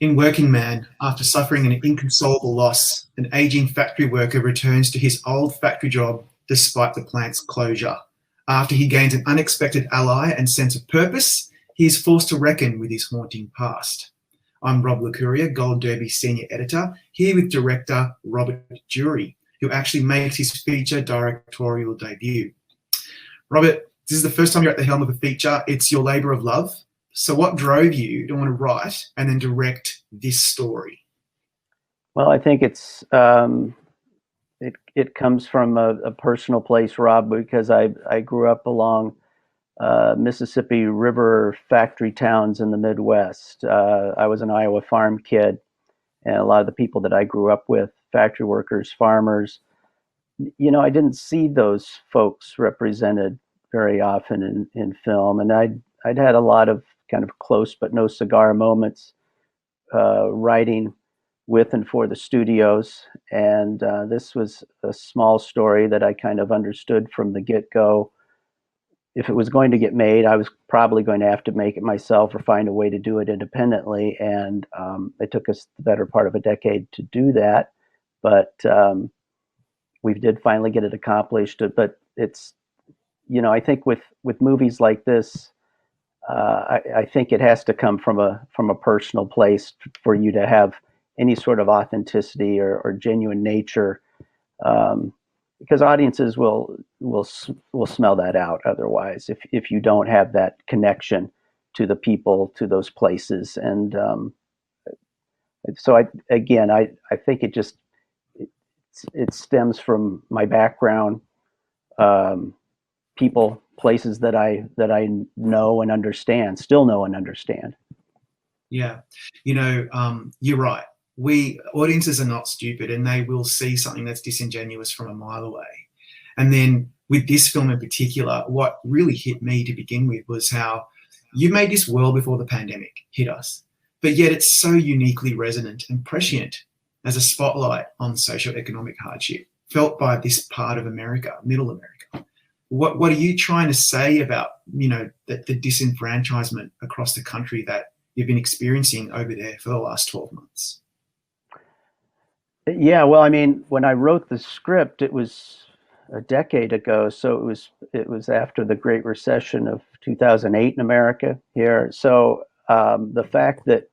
In Working Man, after suffering an inconsolable loss, an aging factory worker returns to his old factory job despite the plant's closure. After he gains an unexpected ally and sense of purpose, he is forced to reckon with his haunting past. I'm Rob Licuria, Gold Derby Senior Editor, here with director Robert Jury, who actually makes his feature directorial debut. Robert, this is the first time you're at the helm of a feature. It's your labour of love. So what drove you to want to write and then direct this story? Well, I think it comes from a personal place, Rob, because I grew up along Mississippi River factory towns in the Midwest. I was an Iowa farm kid, and a lot of the people that I grew up with, factory workers, farmers, I didn't see those folks represented very often in film, and I'd had a lot of kind of close but no cigar moments writing with and for the studios. And this was a small story that I kind of understood from the get-go. If it was going to get made, I was probably going to have to make it myself or find a way to do it independently. And it took us the better part of a decade to do that. But we did finally get it accomplished. But it's, I think with movies like this, I think it has to come from a personal place for you to have any sort of authenticity or genuine nature, because audiences will smell that out otherwise if you don't have that connection to the people, to those places. And so I think it stems from my background, people, places that I know and understand, still know and understand. Yeah, you're right. Audiences are not stupid, and they will see something that's disingenuous from a mile away. And then with this film in particular, what really hit me to begin with was how you made this well before the pandemic hit us, but yet it's so uniquely resonant and prescient as a spotlight on socioeconomic hardship felt by this part of America, Middle America. What are you trying to say about, the disenfranchisement across the country that you've been experiencing over there for the last 12 months? Yeah, well, I mean, when I wrote the script, it was a decade ago, so it was after the Great Recession of 2008 in America here. So the fact that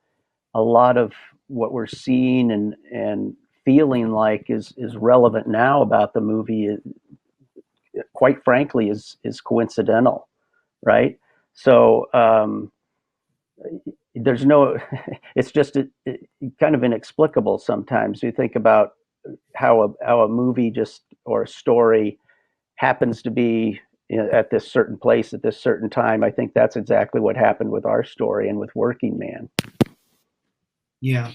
a lot of what we're seeing and feeling like is relevant now about the movie, quite frankly, is coincidental, right? So there's no, it's just kind of inexplicable sometimes. You think about how a movie or a story happens to be at this certain place at this certain time. I think that's exactly what happened with our story and with Working Man. Yeah.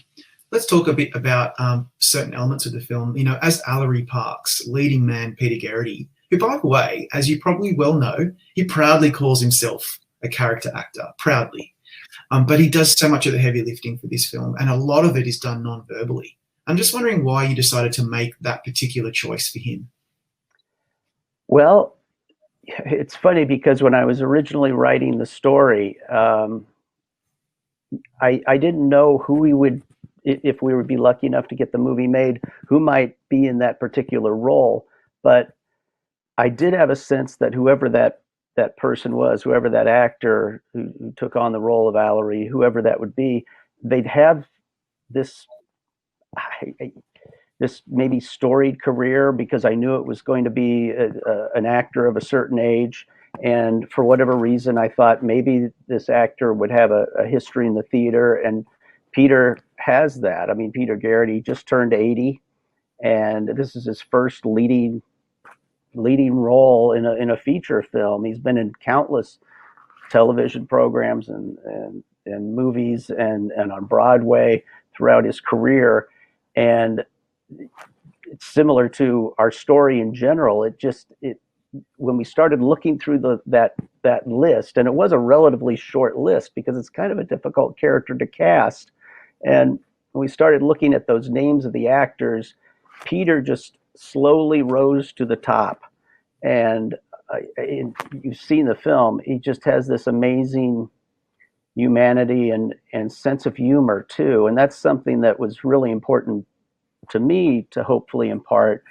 Let's talk a bit about certain elements of the film. As Allery Park's leading man, Peter Garrity, who, by the way, as you probably well know, he proudly calls himself a character actor, proudly. But he does so much of the heavy lifting for this film, and a lot of it is done non-verbally. I'm just wondering why you decided to make that particular choice for him. Well, it's funny because when I was originally writing the story, I didn't know who we would, if we would be lucky enough to get the movie made, who might be in that particular role. But I did have a sense that whoever that person was, whoever that actor who took on the role of Allery, whoever that would be, they'd have this maybe storied career, because I knew it was going to be an actor of a certain age. And for whatever reason, I thought maybe this actor would have a history in the theater. And Peter has that. I mean, Peter Garrity just turned 80, and this is his first leading role in a feature film. He's been in countless television programs and movies and on Broadway throughout his career. And it's similar to our story in general. When we started looking through that list, and it was a relatively short list because it's kind of a difficult character to cast, and when we started looking at those names of the actors, Peter just slowly rose to the top. And you've seen the film, he just has this amazing humanity and sense of humor too. And that's something that was really important to me to hopefully impart.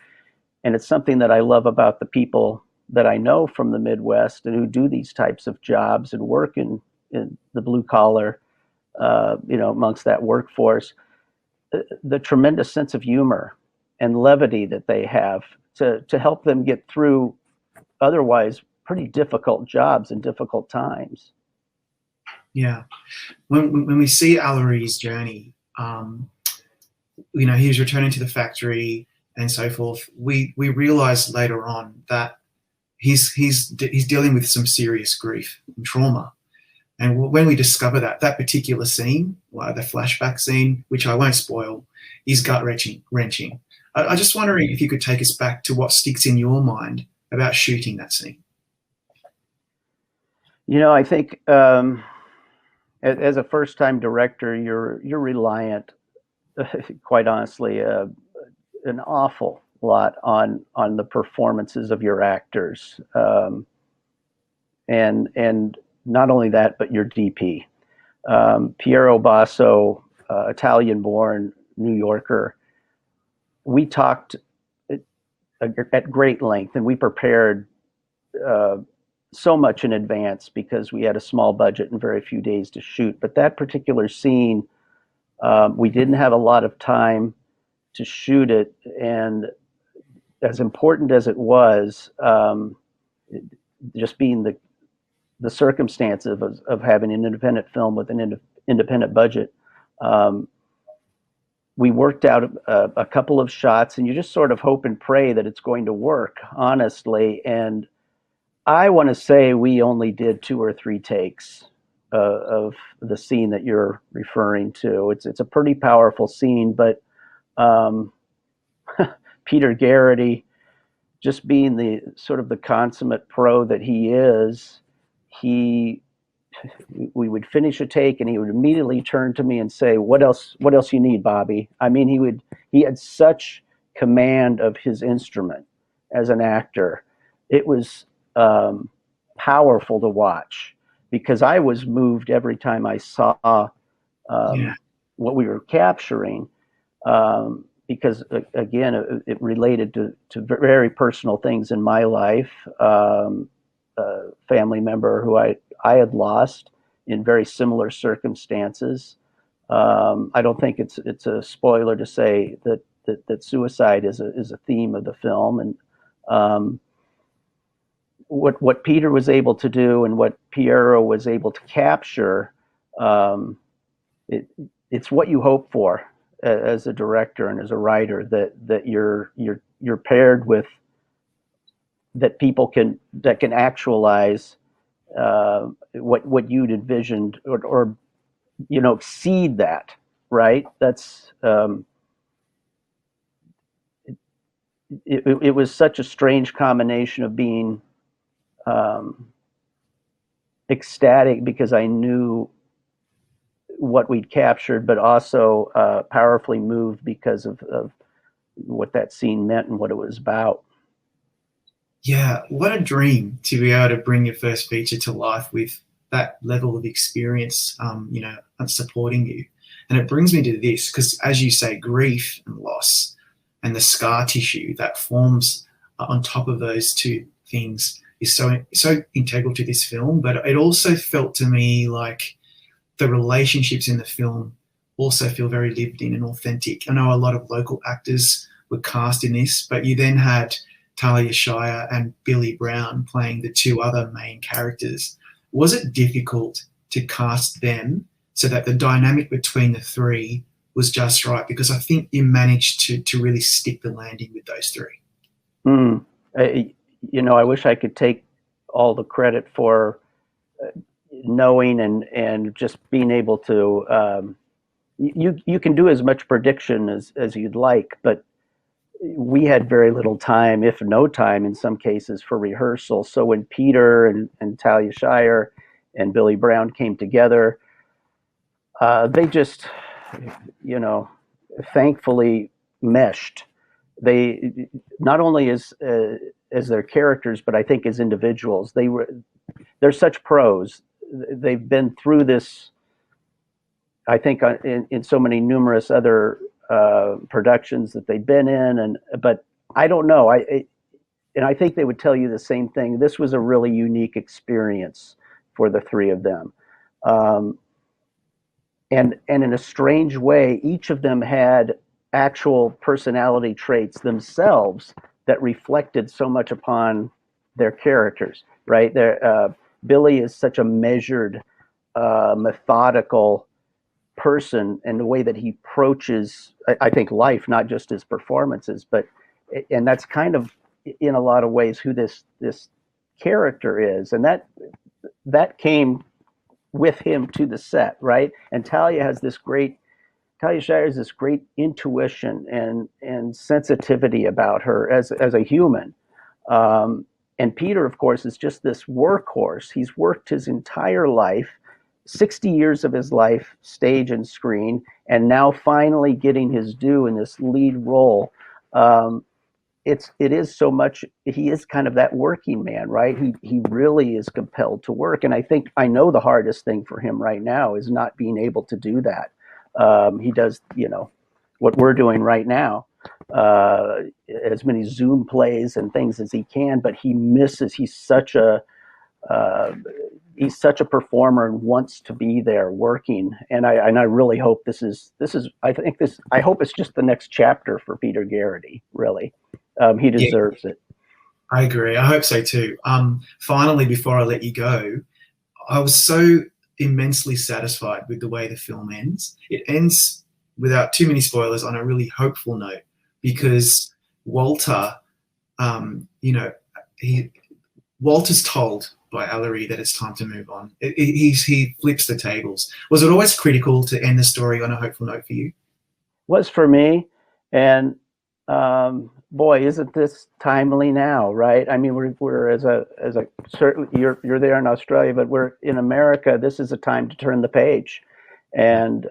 And it's something that I love about the people that I know from the Midwest and who do these types of jobs and work in the blue collar, amongst that workforce, the tremendous sense of humor and levity that they have to help them get through otherwise pretty difficult jobs and difficult times. Yeah. When we see Alary's journey, he was returning to the factory and so forth. We realize later on that he's dealing with some serious grief and trauma. And when we discover that particular scene, the flashback scene, which I won't spoil, is gut wrenching. I'm just wondering if you could take us back to what sticks in your mind about shooting that scene. I think as a first-time director, you're reliant, quite honestly, an awful lot on the performances of your actors, and not only that, but your DP. Piero Basso, Italian-born New Yorker. We talked at great length, and we prepared so much in advance because we had a small budget and very few days to shoot. But that particular scene, we didn't have a lot of time to shoot it, and as important as it was, just being the circumstance of having an independent film with an independent budget, we worked out a couple of shots, and you just sort of hope and pray that it's going to work, honestly. And I want to say we only did 2 or 3 takes of the scene that you're referring to. It's a pretty powerful scene, but Peter Garrity, just being the sort of the consummate pro that he is, we would finish a take and he would immediately turn to me and say, what else you need, Bobby? I mean, he had such command of his instrument as an actor. It was powerful to watch because I was moved every time I saw what we were capturing, because again, it related to very personal things in my life. A family member who I had lost in very similar circumstances. I don't think it's a spoiler to say that suicide is a theme of the film, and what Peter was able to do and what Piero was able to capture, it's what you hope for as a director and as a writer, that you're paired with, that people can actualize what you'd envisioned, or exceed that, right? That's it was such a strange combination of being ecstatic because I knew what we'd captured, but also powerfully moved because of what that scene meant and what it was about. Yeah, what a dream to be able to bring your first feature to life with that level of experience, supporting you. And it brings me to this, because as you say, grief and loss and the scar tissue that forms on top of those two things is so integral to this film. But it also felt to me like the relationships in the film also feel very lived in and authentic. I know a lot of local actors were cast in this, but you then had Talia Shire and Billy Brown playing the 2 other main characters. Was it difficult to cast them so that the dynamic between the 3 was just right? Because I think you managed to really stick the landing with those 3. I wish I could take all the credit for knowing and just being able to. You can do as much prediction as you'd like, but we had very little time, if no time in some cases, for rehearsal. So when Peter and Talia Shire and Billy Brown came together, they just, thankfully meshed. They not only as their characters, but I think as individuals, they're such pros. They've been through this I think in so many numerous other productions that they've been in, but I don't know. And I think they would tell you the same thing. This was a really unique experience for the three of them. Um, and in a strange way, each of them had actual personality traits themselves that reflected so much upon their characters, right? Billy is such a measured, methodical person, and the way that he approaches, I think, life, not just his performances, but, and that's kind of in a lot of ways who this character is, and that came with him to the set, right? And Talia Shire has this great intuition and sensitivity about her as a human. And Peter, of course, is just this workhorse. He's worked his entire life, 60 years of his life, stage and screen, and now finally getting his due in this lead role. It is so much, he is kind of that working man, right? He really is compelled to work. And I know the hardest thing for him right now is not being able to do that. He does, what we're doing right now, as many Zoom plays and things as he can, but he's such a performer and wants to be there working. And I really hope I hope it's just the next chapter for Peter Garrity, really. He deserves it. I agree. I hope so too. Finally, before I let you go, I was so immensely satisfied with the way the film ends. It ends, without too many spoilers, on a really hopeful note, because Walter, Walter's told by Ellery that it's time to move on. He flips the tables. Was it always critical to end the story on a hopeful note for you? Was for me, and boy, isn't this timely now, right? I mean, we're as a certain, you're there in Australia, but we're in America. This is a time to turn the page, and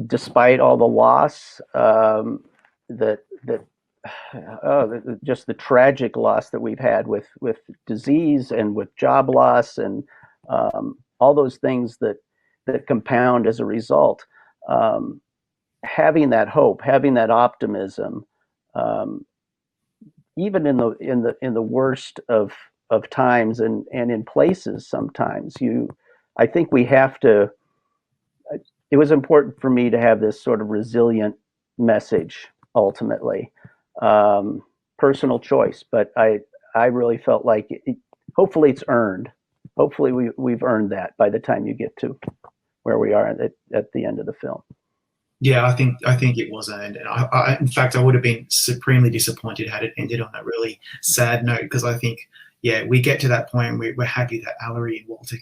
despite all the loss, just the tragic loss that we've had with disease and with job loss and all those things that compound as a result. Having that hope, having that optimism, even in the worst of times and in places, sometimes I think we have to. It was important for me to have this sort of resilient message. Ultimately, personal choice, but I really felt like hopefully it's earned. Hopefully we've earned that by the time you get to where we are at the end of the film. Yeah, I think it was earned, and in fact, I would have been supremely disappointed had it ended on a really sad note, because I think, we get to that point and we're happy that Ellery and Walter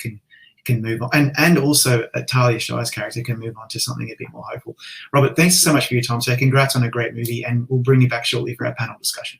can move on, and also Talia Shire's character can move on to something a bit more hopeful. Robert, thanks so much for your time. So congrats on a great movie, and we'll bring you back shortly for our panel discussion.